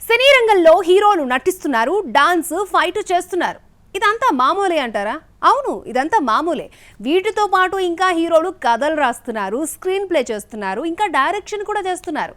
సినీ రంగంలో హీరోలు నటిస్తున్నారు, డాన్స్, ఫైట్ చేస్తున్నారు. ఇదంతా మామూలే అంటారా? అవును, ఇదంతా మామూలే. వీటితో పాటు ఇంకా హీరోలు కథలు రాస్తున్నారు, స్క్రీన్ ప్లే చేస్తున్నారు, ఇంకా డైరెక్షన్ కూడా చేస్తున్నారు.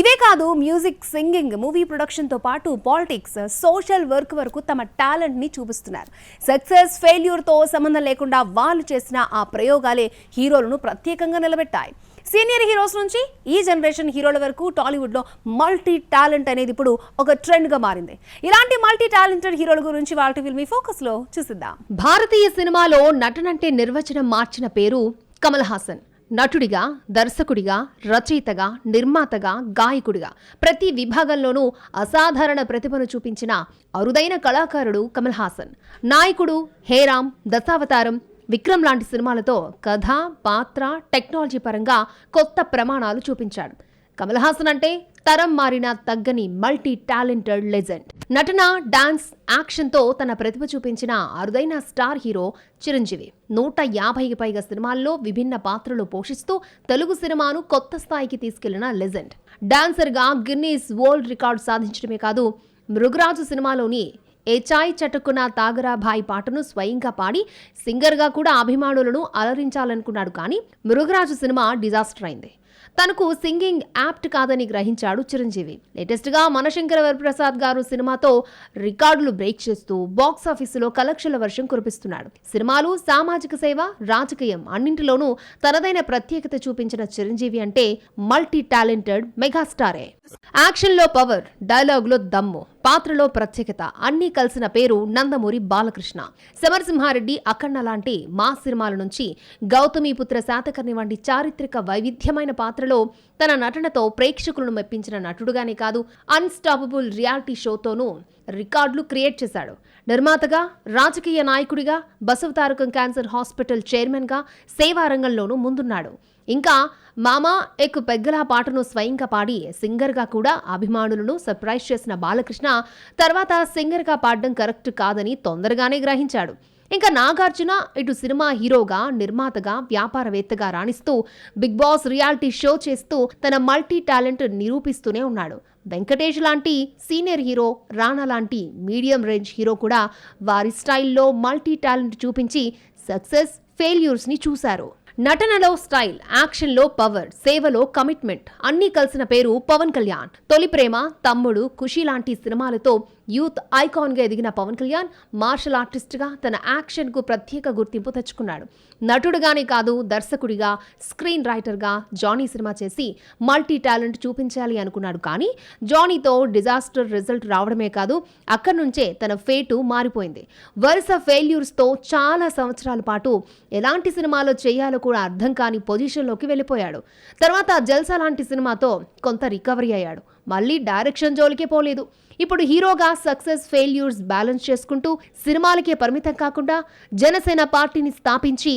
ఇవే కాదు, మ్యూజిక్, సింగింగ్, మూవీ ప్రొడక్షన్తో పాటు పాలిటిక్స్, సోషల్ వర్క్ వరకు తమ టాలెంట్ని చూపిస్తున్నారు. సక్సెస్, ఫెయిల్యూర్తో సంబంధం లేకుండా వాళ్ళు చేసిన ఆ ప్రయోగాలే హీరోలను ప్రత్యేకంగా నిలబెట్టాయి. సీనియర్ హీరోస్ నుంచి ఈ జనరేషన్ హీరోల వరకు టాలీవుడ్లో మల్టీ టాలెంట్ అనేది ఇప్పుడు ఒక ట్రెండ్గా మారింది. ఇలాంటి మల్టీ టాలెంటెడ్ హీరోల గురించి వాళ్ళ ఫిల్మీ ఫోకస్లో చూసిద్దాం. భారతీయ సినిమాలో నటనంటే నిర్వచనం మార్చిన పేరు కమల్ హాసన్. నటుడిగా, దర్శకుడిగా, రచయితగా, నిర్మాతగా, గాయకుడిగా ప్రతి విభాగంలోనూ అసాధారణ ప్రతిభను చూపించిన అరుదైన కళాకారుడు కమల్ హాసన్. నాయకుడు, హేరామ్, దశావతారం, విక్రమ్ లాంటి సినిమాలతో కథ, పాత్ర, టెక్నాలజీ పరంగా కొత్త ప్రమాణాలు చూపించాడు. కమల్ హాసన్ అంటే తరం మారిన తగ్గని మల్టీ టాలెంటెడ్ లెజెండ్. నటన, డాన్స్, యాక్షన్తో తన ప్రతిభ చూపించిన అరుదైన స్టార్ హీరో చిరంజీవి. 150కి పైగా సినిమాల్లో విభిన్న పాత్రలు పోషిస్తూ తెలుగు సినిమాను కొత్త స్థాయికి తీసుకెళ్లిన లెజెండ్. డాన్సర్గా గిన్నీస్ వరల్డ్ రికార్డు సాధించడమే కాదు, మృగరాజు సినిమాలోని ఏ చాయ్ చటుకున్న తాగరా భాయ్ పాటను స్వయంగా పాడి సింగర్గా కూడా అభిమానులను అలరించాలనుకున్నాడు. కానీ మృగరాజు సినిమా డిజాస్టర్ అయింది. తనకు సింగింగ్ యాప్ట్ కాదని గ్రహించాడు చిరంజీవి. లేటెస్ట్గా మనశంకర వరప్రసాద్ గారు సినిమాతో రికార్డులు బ్రేక్ చేస్తూ బాక్సాఫీసులో కలెక్షన్ల వర్షం కురిపిస్తున్నాడు. సినిమాలు, సామాజిక సేవ, రాజకీయం అన్నింటిలోనూ తనదైన ప్రత్యేకత చూపించిన చిరంజీవి అంటే మల్టీ టాలెంటెడ్ మెగాస్టారే. యాక్షన్లో పవర్, డైలాగులో దమ్ము, పాత్రలో ప్రత్యేకత అన్నీ కలిసిన పేరు నందమూరి బాలకృష్ణ. సమరసింహారెడ్డి, అఖండ లాంటి మా సినిమాల నుంచి గౌతమిపుత్ర శాతకర్ణి వంటి చారిత్రక వైవిధ్యమైన పాత్రలో తన నటనతో ప్రేక్షకులను మెప్పించిన నటుడుగానే కాదు, అన్స్టాపబుల్ రియాలిటీ షోతోనూ రికార్డులు క్రియేట్ చేశాడు. నిర్మాతగా, రాజకీయ నాయకుడిగా, బసవతారకం క్యాన్సర్ హాస్పిటల్ చైర్మన్గా సేవా రంగంలోనూ ముందున్నాడు. ఇంకా మామా ఎక్ పెగ్గలా పాటను స్వయంగా పాడి సింగర్గా కూడా అభిమానులను సర్ప్రైజ్ చేసిన బాలకృష్ణ తర్వాత సింగర్గా పాడడం కరెక్ట్ కాదని తొందరగానే గ్రహించాడు. ఇంకా నాగార్జున ఇటు సినిమా హీరోగా, నిర్మాతగా, వ్యాపారవేత్తగా రాణిస్తూ బిగ్ బాస్ రియాలిటీ షో చేస్తూ తన మల్టీ టాలెంట్ నిరూపిస్తూనే ఉన్నాడు. వెంకటేష్ లాంటి సీనియర్ హీరో, రాణా లాంటి మీడియం రేంజ్ హీరో కూడా వారి స్టైల్లో మల్టీ టాలెంట్ చూపించి సక్సెస్, ఫెయిల్యూర్స్ని చూశారు. నటనలో స్టైల్, యాక్షన్లో పవర్, సేవలో కమిట్మెంట్ అన్నీ కలిసిన పేరు పవన్ కళ్యాణ్. తొలి ప్రేమ, తమ్ముడు, ఖుషి లాంటి సినిమాలతో యూత్ ఐకాన్గా ఎదిగిన పవన్ కళ్యాణ్ మార్షల్ ఆర్టిస్ట్గా తన యాక్షన్కు ప్రత్యేక గుర్తింపు తెచ్చుకున్నాడు. నటుడుగానే కాదు, దర్శకుడిగా, స్క్రీన్ రైటర్గా జానీ సినిమా చేసి మల్టీ టాలెంట్ చూపించాలి అనుకున్నాడు. కానీ జానీతో డిజాస్టర్ రిజల్ట్ రావడమే కాదు, అక్కడి నుంచే తన ఫేటు మారిపోయింది. వరుస ఫెయిల్యూర్స్తో చాలా సంవత్సరాల పాటు ఎలాంటి సినిమాలో చేయాలో కూడా అర్థం కాని పొజిషన్లోకి వెళ్ళిపోయాడు. తర్వాత జల్సా లాంటి సినిమాతో కొంత రికవరీ అయ్యాడు. మళ్ళీ డైరెక్షన్ జోలికే పోలేదు. ఇప్పుడు హీరోగా సక్సెస్, ఫెయిల్యూర్స్ బ్యాలెన్స్ చేసుకుంటూ సినిమాలకే పరిమితం కాకుండా జనసేన పార్టీని స్థాపించి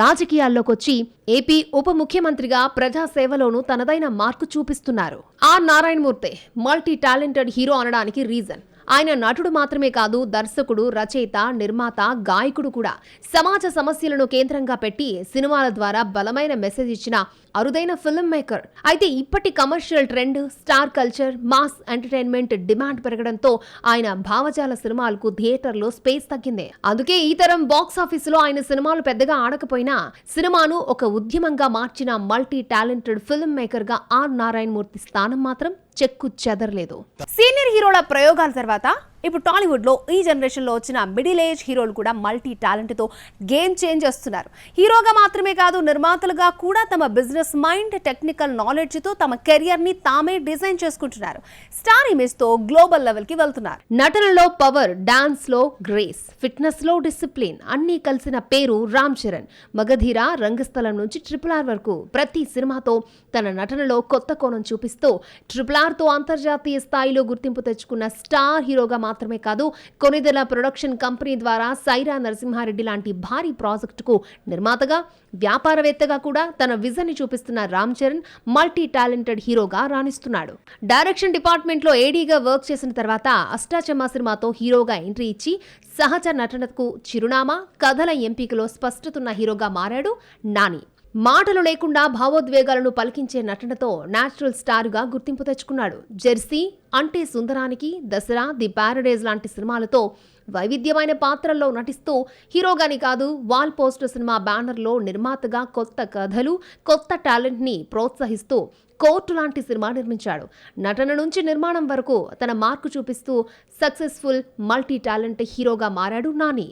రాజకీయాల్లోకి వచ్చి ఏపీ ఉప ముఖ్యమంత్రిగా ప్రజాసేవలోనూ తనదైన మార్కు చూపిస్తున్నారు. R Narayana Murthy multi talented hero అనడానికి రీజన్ ఆయన నటుడు మాత్రమే కాదు, దర్శకుడు, రచయిత, నిర్మాత, గాయకుడు కూడా. సమాజ సమస్యలను కేంద్రంగా పెట్టి సినిమాల ద్వారా బలమైన మెసేజ్ ఇచ్చిన అరుదైన ఫిల్మ్ మేకర్. అయితే ఇప్పటి commercial trend, star culture, mass entertainment demand పెరగడంతో ఆయన భావజాల సినిమాలకు థియేటర్లో స్పేస్ తగ్గింది. అందుకే ఈ తరం బాక్స్ ఆఫీసులో ఆయన సినిమాలు పెద్దగా ఆడకపోయినా సినిమాను ఒక ఉద్యమంగా మార్చిన మల్టీ టాలెంటెడ్ ఫిల్మ్ మేకర్ గా ఆర్ నారాయణమూర్తి స్థానం మాత్రం చెక్కు చెదరలేదు. సీనియర్ హీరోల ప్రయోగాల తర్వాత ఇప్పుడు టాలీవుడ్లో ఈ జనరేషన్లో వచ్చిన మిడిల్ ఏజ్ హీరోలు కూడా మల్టీ టాలెంట్తో గేమ్ చేంజ్ చేస్తున్నారు. హీరోగా మాత్రమే కాదు, నిర్మాతలుగా కూడా తమ బిజినెస్ మైండ్, టెక్నికల్ నాలెడ్జ్తో తమ కెరియర్ని తామే డిజైన్ చేసుకుంటున్నారు. స్టార్ ఇమేజ్తో గ్లోబల్ లెవెల్కి వెళ్తున్నారు. నటనలో పవర్, డాన్స్లో గ్రేస్, ఫిట్నెస్లో డిసిప్లిన్ అన్నీ కలిసిన పేరు రామ్ చరణ్. మగధీర, రంగస్థలం నుంచి RRR వరకు ప్రతి సినిమాతో తన నటనలో కొత్త కోణం చూపిస్తూ RRRతో అంతర్జాతీయ స్థాయిలో గుర్తింపు తెచ్చుకున్న స్టార్ హీరోగా మాత్రమే కాదు, కొనిదెల ప్రొడక్షన్ కంపెనీ ద్వారా సైరా నరసింహారెడ్డి లాంటి భారీ ప్రాజెక్టుకు నిర్మాతగా, వ్యాపారవేత్తగా కూడా తన విజన్ ని చూపిస్తున్న రామ్ చరణ్ మల్టీ టాలెంటెడ్ హీరోగా రాణిస్తున్నాడు. డైరెక్షన్ డిపార్ట్మెంట్లో ఏడీగా వర్క్ చేసిన తర్వాత అష్టాచమ్మా సినిమాతో హీరోగా ఎంట్రీ ఇచ్చి సహజ నటనకు చిరునామా, కథల ఎంపికలో స్పష్టతున్న హీరోగా మారాడు నాని. మాటలు లేకుండా భావోద్వేగాలను పలికించే నటనతో నేచురల్ స్టార్గా గుర్తింపు తెచ్చుకున్నాడు. జెర్సీ, అంటే సుందరానికి, దసరా, ది ప్యారడైజ్ లాంటి సినిమాలతో వైవిధ్యమైన పాత్రల్లో నటిస్తూ హీరోగాని కాదు, వాల్ పోస్టర్ సినిమా బ్యానర్లో నిర్మాతగా కొత్త కథలు, కొత్త టాలెంట్ని ప్రోత్సహిస్తూ కోర్టు లాంటి సినిమా నిర్మించాడు. నటన నుంచి నిర్మాణం వరకు తన మార్కు చూపిస్తూ సక్సెస్ఫుల్ మల్టీ టాలెంట్ హీరోగా మారాడు నాని.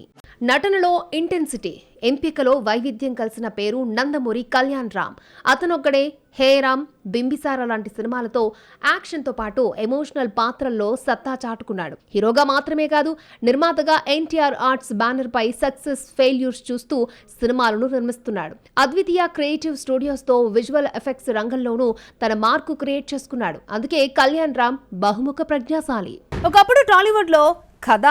నటనలో ఇంటెన్సిటీ, ఎంపికలో వైవిధ్యం కలిసిన పేరు నందమూరి కళ్యాణ్ రామ్. అతనొక్కడే హేరామ్, బింబిసార లాంటి సినిమాలతో యాక్షన్తో పాటు ఎమోషనల్ పాత్రల్లో సత్తా చాటుకున్నాడు. హీరోగా మాత్రమే కాదు, నిర్మాతగా ఎన్టీఆర్ ఆర్ట్స్ బ్యానర్ పై సక్సెస్ ఫెయిల్యూర్స్ చూస్తూ సినిమాలను నిర్మిస్తున్నాడు. అద్వితీయ క్రియేటివ్ స్టూడియోస్తో విజువల్ ఎఫెక్ట్స్ రంగంలోనూ తన మార్కు క్రియేట్ చేసుకున్నాడు. అందుకే కళ్యాణ్ రామ్ బహుముఖ ప్రజ్ఞాశాలి. ఒకప్పుడు టాలీవుడ్ లో కథ,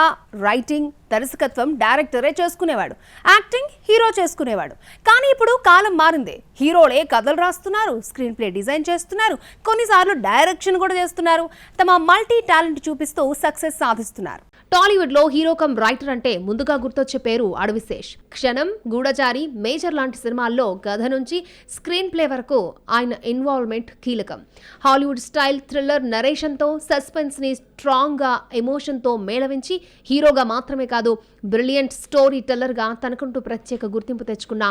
రైటింగ్, దర్శకత్వం డైరెక్టరే చేసుకునేవాడు. యాక్టింగ్ హీరో చేసుకునేవాడు. కానీ ఇప్పుడు కాలం మారింది. హీరోలే కథలు రాస్తున్నారు, స్క్రీన్ ప్లే డిజైన్ చేస్తున్నారు, కొన్నిసార్లు డైరెక్షన్ కూడా చేస్తున్నారు. తమ మల్టీ టాలెంట్ చూపిస్తూ సక్సెస్ సాధిస్తున్నారు. టాలీవుడ్ లో హీరో కమ్ రైటర్ అంటే ముందుగా గుర్తొచ్చే పేరు అడవిశేష్. క్షణం, గూఢచారి, మేజర్ లాంటి సినిమాల్లో కథ నుంచి స్క్రీన్ ప్లే వరకు ఆయన ఇన్వాల్వ్మెంట్ కీలకం. హాలీవుడ్ స్టైల్ థ్రిల్లర్ నరేషన్తో సస్పెన్స్ ని స్ట్రాంగ్ గా ఎమోషన్తో మేళవించి హీరోగా మాత్రమే కాదు, బ్రిలియంట్ స్టోరీ టెల్లర్ గా తనకంటూ ప్రత్యేక గుర్తింపు తెచ్చుకున్న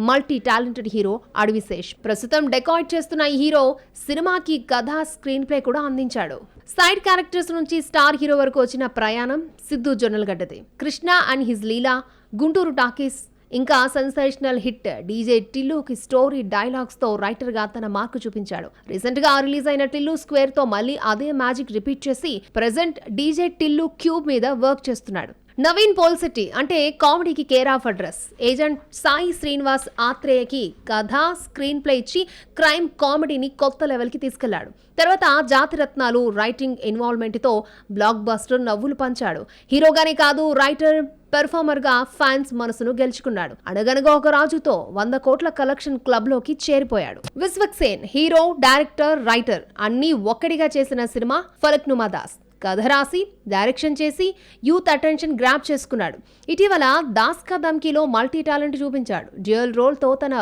మల్టీ టాలెంటెడ్ హీరో అడవిశేష్. ప్రస్తుతం డెకాయిట్ చేస్తున్న ఈ హీరో సినిమాకి కథ, స్క్రీన్ ప్లే కూడా అందించాడు. సైడ్ క్యారెక్టర్స్ నుంచి స్టార్ హీరో వరకు వచ్చిన ప్రయాణం సిద్ధు జొన్నలగడ్డది. Krishna and his Leela, Guntur talkies, ఇంకా సెన్సేషనల్ హిట్ డీజే టిల్లుకి స్టోరీ డైలాగ్స్ తో రైటర్ గా తన మార్కు చూపించాడు. రీసెంట్ గా రిలీజ్ అయిన టిల్లు స్క్వేర్ తో మళ్ళీ అదే మ్యాజిక్ రిపీట్ చేసి ప్రెజెంట్ డీజే టిల్లు క్యూబ్ మీద వర్క్ చేస్తున్నాడు. నవీన్ పోల్శెట్టి అంటే కామెడీకి care of address. Agent Sai Srinivas ఆత్రేయకి కథ, స్క్రీన్ ప్లే ఇచ్చి క్రైమ్ కామెడీని కొత్త లెవెల్కి తీసుకెళ్లాడు. తర్వాత జాతిరత్నాలు రైటింగ్ ఇన్వాల్వ్మెంట్తో బ్లాక్ బస్టర్ నవ్వులు పంచాడు. హీరోగానే కాదు, రైటర్, పెర్ఫార్మర్ గా ఫ్యాన్స్ మనసును గెలుచుకున్నాడు. అనగనగా ఒక రాజుతో 100 కోట్ల కలెక్షన్ క్లబ్ లోకి చేరిపోయాడు. విశ్వక్సేన్ హీరో, డైరెక్టర్, రైటర్ అన్నీ ఒక్కడిగా చేసిన సినిమా ఫలక్నుమా దాస్. కథ రాసి, డైరెక్షన్ చేసి యూత్ అటెన్షన్ గ్రాప్ చేసుకున్నాడు. ఇటీవల దాస్ కా ధమ్కీలో మల్టీ టాలెంట్ చూపించాడు. డ్యూయల్ రోల్ తో తన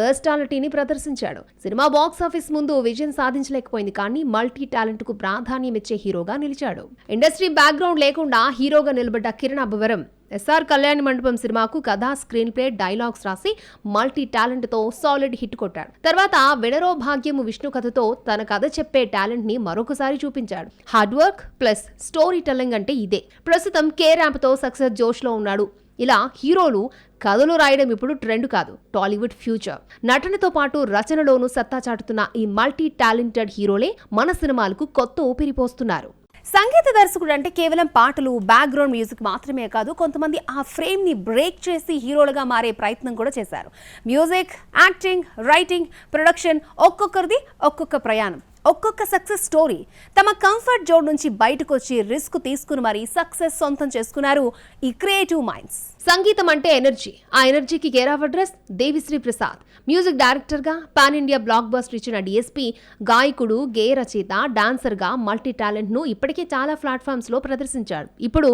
వర్స్టాలిటీని ప్రదర్శించాడు. సినిమా బాక్స్ ఆఫీస్ ముందు విజయం సాధించలేకపోయింది, కానీ మల్టీ టాలెంట్ కు ప్రాధాన్యం ఇచ్చే హీరోగా నిలిచాడు. ఇండస్ట్రీ బ్యాక్గ్రౌండ్ లేకుండా హీరోగా నిలబడ్డ కిరణ్ అబ్బవరం ఎస్ఆర్ కళ్యాణ మండపం సినిమాకు కథ, స్క్రీన్ ప్లే, డైలాగ్స్ రాసి మల్టీ టాలెంట్ తో సాలిడ్ హిట్ కొట్టాడు. తర్వాత వినరో భాగ్యము విష్ణు కథతో తన కథ చెప్పే టాలెంట్ ని మరొకసారి చూపించాడు. Hard work plus story telling అంటే ఇదే. ప్రస్తుతం కే ర్యాంప్ తో సక్సెస్ జోష్ లో ఉన్నాడు. ఇలా హీరోలు కథలు రాయడం ఇప్పుడు ట్రెండ్ కాదు, టాలీవుడ్ ఫ్యూచర్. నటనతో పాటు రచనలోనూ సత్తా చాటుతున్న ఈ మల్టీ టాలెంటెడ్ హీరోలే మన సినిమాలకు కొత్త ఊపిరి పోస్తున్నారు. సంగీత దర్శకుడు అంటే కేవలం పాటలు, బ్యాక్గ్రౌండ్ మ్యూజిక్ మాత్రమే కాదు, కొంతమంది ఆ ఫ్రేమ్ని బ్రేక్ చేసి హీరోలుగా మారే ప్రయత్నం కూడా చేశారు. మ్యూజిక్, యాక్టింగ్, రైటింగ్, ప్రొడక్షన్ ఒక్కొక్కరిది ఒక్కొక్క ప్రయాణం, ఒక్కొక్క సక్సెస్ స్టోరీ. తమ కంఫర్ట్ జోన్ నుంచి బయటకు వచ్చి రిస్క్ తీసుకుని మరీ సక్సెస్ సొంతం చేసుకున్నారు ఈ క్రియేటివ్ మైండ్స్. సంగీతం అంటే ఎనర్జీ. ఆ ఎనర్జీకి care of address Devi Sri Prasad. Music director గా పాన్ ఇండియా బ్లాక్ బస్టర్ ఇచ్చిన డిఎస్పీ, గాయకుడు, గేయ రచయిత, డాన్సర్ గా మల్టీ టాలెంట్ ను ఇప్పటికే చాలా ప్లాట్ఫామ్స్ లో ప్రదర్శించాడు. ఇప్పుడు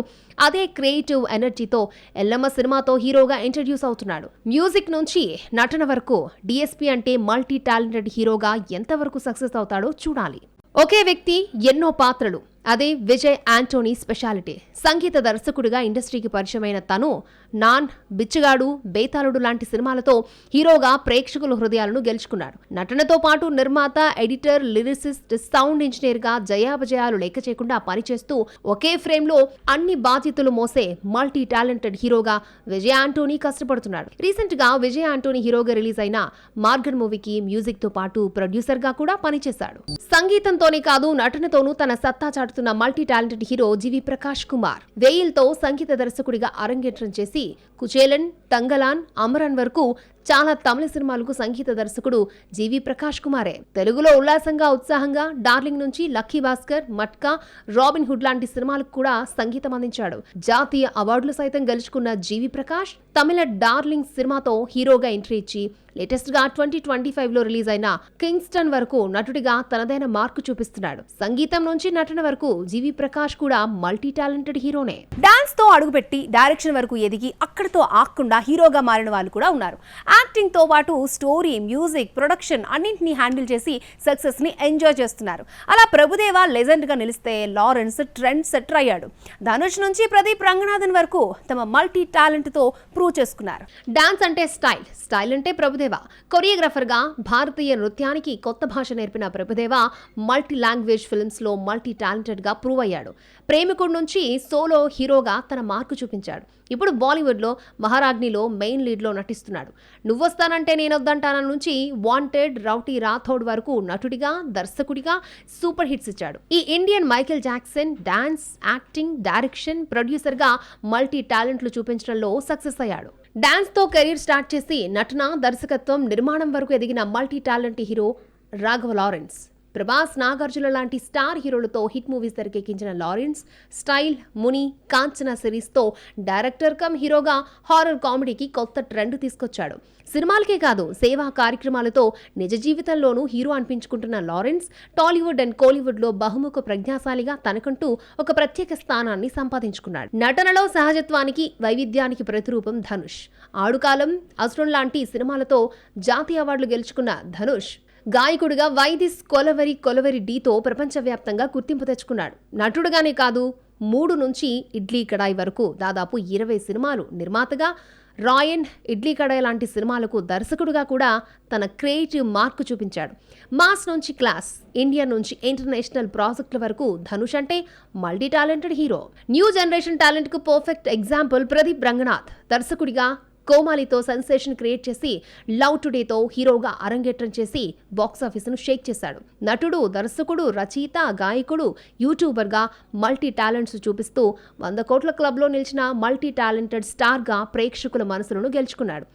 అదే క్రియేటివ్ ఎనర్జీతో ఎల్లమ్మ సినిమాతో హీరోగా ఇంట్రడ్యూస్ అవుతున్నాడు. మ్యూజిక్ నుంచి నటన వరకు డిఎస్పీ అంటే మల్టీ టాలెంటెడ్ హీరోగా ఎంతవరకు సక్సెస్ అవుతాడో చూడాలి. ఒకే వ్యక్తి ఎన్నో పాత్రలు, అదే విజయ్ యాంటోనీ స్పెషాలిటీ. సంగీత దర్శకుడిగా ఇండస్ట్రీకి పరిచయమైన తను నాన్, బిచ్చగాడు, బేతాళుడు లాంటి సినిమాలతో హీరోగా ప్రేక్షకుల హృదయాలను గెలుచుకున్నాడు. నటనతో పాటు నిర్మాత, ఎడిటర్, లిరిసిస్ట్, సౌండ్ ఇంజనీర్ గా జయాపజయాలు లెక్క చేయకుండా పనిచేస్తూ ఒకే ఫ్రేమ్ లో అన్ని బాధ్యతలు మోసే మల్టీ టాలెంటెడ్ హీరోగా విజయ్ యాంటోనీ కష్టపడుతున్నాడు. రీసెంట్ గా విజయ్ యాంటోనీ హీరోగా రిలీజ్ అయిన మార్గన్ మూవీకి మ్యూజిక్ తో పాటు ప్రొడ్యూసర్ గా కూడా పనిచేశాడు. సంగీతంతోనే కాదు, నటనతోనూ తన సత్తా చాటుతున్న మల్టీ టాలెంటెడ్ హీరో జీవి ప్రకాష్ కుమార్. వేయిల్తో సంగీత దర్శకుడిగా అరంగేట్రం చేసి కుచేలన్, తంగలాన్, అమరన్ వరకు చాలా తమిళ సినిమాలకు సంగీత దర్శకుడు జీవి ప్రకాష్ కుమారే. తెలుగులో ఉల్లాసంగా, ఉత్సాహంగా, డార్లింగ్ నుంచి lucky Bhaskar, matka, robin hood లాంటి సినిమాలకు కూడా సంగీతం అందించాడు. జాతీయ అవార్డులు సైతం గెలుచుకున్న జీవి ప్రకాష్ తమిళ డార్లింగ్ సినిమాతో హీరోగా ఎంట్రీ ఇచ్చి లేటెస్ట్ గా 2025లో రిలీజ్ అయిన కింగ్స్టన్ వరకు నటుడిగా తనదైన మార్కు చూపిస్తున్నాడు. సంగీతం నుంచి నటన వరకు జీవి ప్రకాష్ కూడా మల్టీ టాలెంటెడ్ హీరోనే. డాన్స్ తో అడుగుపెట్టి డైరెక్షన్ వరకు ఎదిగి అక్కడితో ఆక్కుండా హీరోగా మారిన వాళ్ళు కూడా ఉన్నారు. యాక్టింగ్ తో పాటు స్టోరీ, మ్యూజిక్, ప్రొడక్షన్ అన్నింటినీ హ్యాండిల్ చేసి సక్సెస్ ని ఎంజాయ్ చేస్తున్నారు. అలా ప్రభుదేవా లెజెండ్ గా నిలిస్తే లారెన్స్ ట్రెండ్ సెటర్ అయ్యాడు. ధనుష్ నుంచి ప్రదీప్ రంగనాథన్ వరకు తమ మల్టీ టాలెంట్ తో ప్రూవ్ చేసుకున్నారు. డాన్స్ అంటే స్టైల్, స్టైల్ అంటే ప్రభుదేవా. కొరియోగ్రాఫర్ గా భారతీయ నృత్యానికి కొత్త భాష నేర్పిన ప్రభుదేవా మల్టీ లాంగ్వేజ్ ఫిల్మ్స్ లో మల్టీ టాలెంటెడ్ గా ప్రూవ్ అయ్యాడు. ప్రేమికుడి నుంచి సోలో హీరోగా తన మార్కు చూపించాడు. ఇప్పుడు బాలీవుడ్ లో మహారాజ్నిలో మెయిన్ లీడ్ లో నటిస్తున్నాడు. నువ్వొస్తానంటే నేనొద్దంటాన నుంచి వాంటెడ్, రౌటీ రాథోడ్ వరకు నటుడిగా, దర్శకుడిగా సూపర్ హిట్స్ ఇచ్చాడు. ఈ Indian Michael Jackson dance, acting, direction, producer గా మల్టీ టాలెంట్లు చూపించడంలో సక్సెస్ అయ్యాడు. డాన్స్ తో కెరీర్ స్టార్ట్ చేసి నటన, దర్శకత్వం, నిర్మాణం వరకు ఎదిగిన multi talent hero Raghava Lawrence. Prabhas, Nagarjuna లాంటి స్టార్ హీరోలతో హిట్ మూవీస్ తెరకెక్కించిన లారెన్స్ స్టైల్, ముని, కాంచనా సిరీస్తో డైరెక్టర్ కమ్ హీరోగా హారర్ కామెడీకి కొత్త ట్రెండ్ తీసుకొచ్చాడు. సినిమాలకే కాదు, సేవా కార్యక్రమాలతో నిజ జీవితంలోనూ హీరో అనిపించుకుంటున్న లారెన్స్ టాలీవుడ్ అండ్ కోలీవుడ్ లో బహుముఖ ప్రజ్ఞాశాలిగా తనకంటూ ఒక ప్రత్యేక స్థానాన్ని సంపాదించుకున్నాడు. నటనలో సహజత్వానికి, వైవిధ్యానికి ప్రతిరూపం ధనుష్. ఆడుకాలం, అసురం లాంటి సినిమాలతో జాతీయ అవార్డులు గెలుచుకున్న ధనుష్ గాయకుడిగా వైదిస్ కొలవరి కొలవరి డీతో ప్రపంచవ్యాప్తంగా గుర్తింపు తెచ్చుకున్నాడు. నటుడుగానే కాదు, 3 నుంచి ఇడ్లీ కడాయి వరకు దాదాపు 20 సినిమాలు నిర్మాతగా, రాయన్, ఇడ్లీ కడాయి లాంటి సినిమాలకు దర్శకుడుగా కూడా తన క్రియేటివ్ మార్కు చూపించాడు. మాస్ నుంచి క్లాస్, ఇండియా నుంచి ఇంటర్నేషనల్ ప్రాజెక్టుల వరకు ధనుష్ అంటే multi talented hero. New generation talent కు పర్ఫెక్ట్ ఎగ్జాంపుల్ ప్రదీప్ రంగనాథ్. దర్శకుడిగా కోమాలితో సెన్సేషన్ క్రియేట్ చేసి లవ్ టుడేతో హీరోగా అరంగేట్రం చేసి బాక్సాఫీసును షేక్ చేశాడు. నటుడు, దర్శకుడు, రచయిత, గాయకుడు, యూట్యూబర్గా మల్టీ టాలెంట్స్ చూపిస్తూ 100 కోట్ల క్లబ్లో నిలిచిన మల్టీ టాలెంటెడ్ స్టార్గా ప్రేక్షకుల మనసులను గెలుచుకున్నాడు.